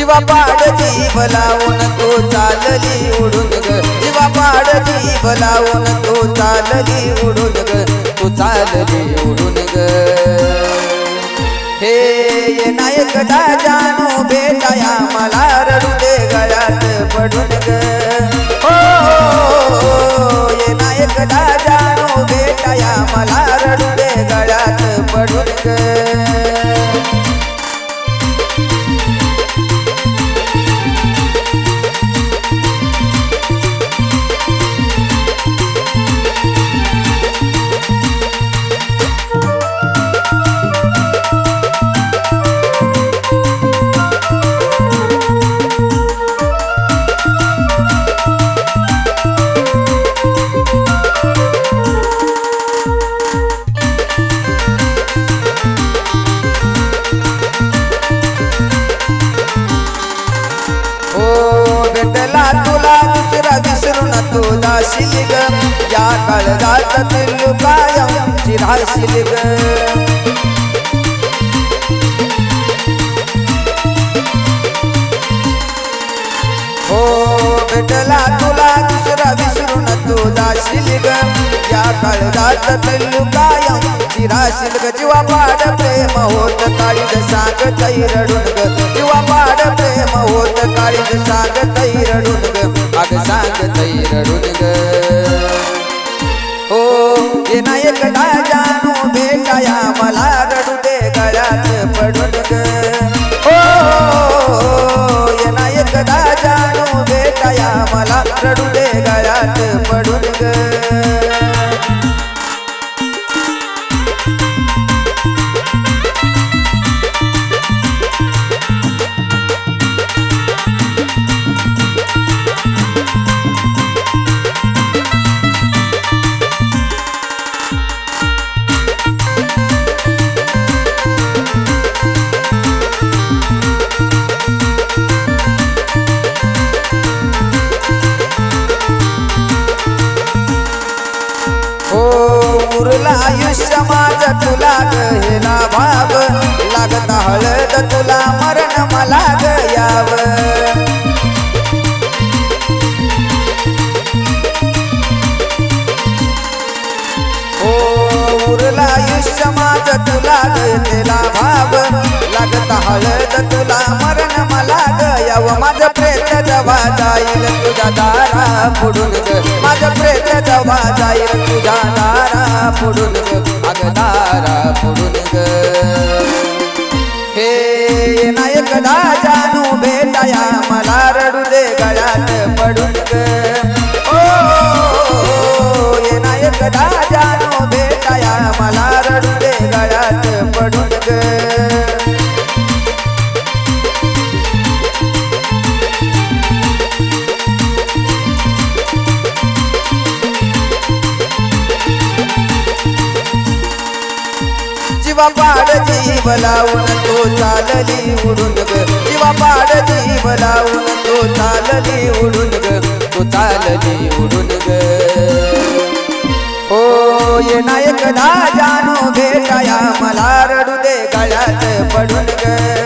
जीवा पाड जीव लावून तो चालली उडून ग जीवा पाड जीव लावून तो चालली उडून ग तो चालली उडून ग हे नायक दाजानो भेटाया मला रडू दे गळ्यात पडून ग हो ये नायक दाजानो भेटाया मला रडू दे गळ्यात पडून ग तुला दुसरा विसरून तू जाशील ग या काळजात पिल्लू कायम चिराशील ग हो भेटला तुला दुसरा विसरून तू जाशील ग या काळजात पिल्लू कायम चिराशील ग जीवा पाड प्रेम होत काळीज सांगतई रडून ग जीवा पाड प्रेम होत काळीज सांगतई रडून ग अग सांगतई रडून ग हो ये नायक दाजानो भेटाया मला रडू दे गळ्यात पडून ग हो ये नायक दाजानो भेटाया मला रडू दे गळ्यात पडून ग उरला आयुष्य माझ तुला गहेला भाव लागता हळद तुला मरण मला गयाव उरला आयुष्य माझ तुला गहेला भाव लागता हळद तुला मरण मला गयाव माझं प्रेत जवा जाईल तुझ्या दारा पुढून ग माझं प्रेत जवा जाईल तुझ्या दारा पुढून ग अग दारा पुढून ग हे नायक दाजानो भेटाया मला रडू दे गळ्यात पडून ग ओ हे नायक दाजानो भेटाया मला रडू दे गळ्यात पडून ग जीवा पाड जीव लावून तो चालली उडून ग जीवा पाड जीव लावून तो चालली उडून ग तो चालली उडून ग हो ये नायक दाजानो भेटाया मला रडू दे गळ्यात पडून ग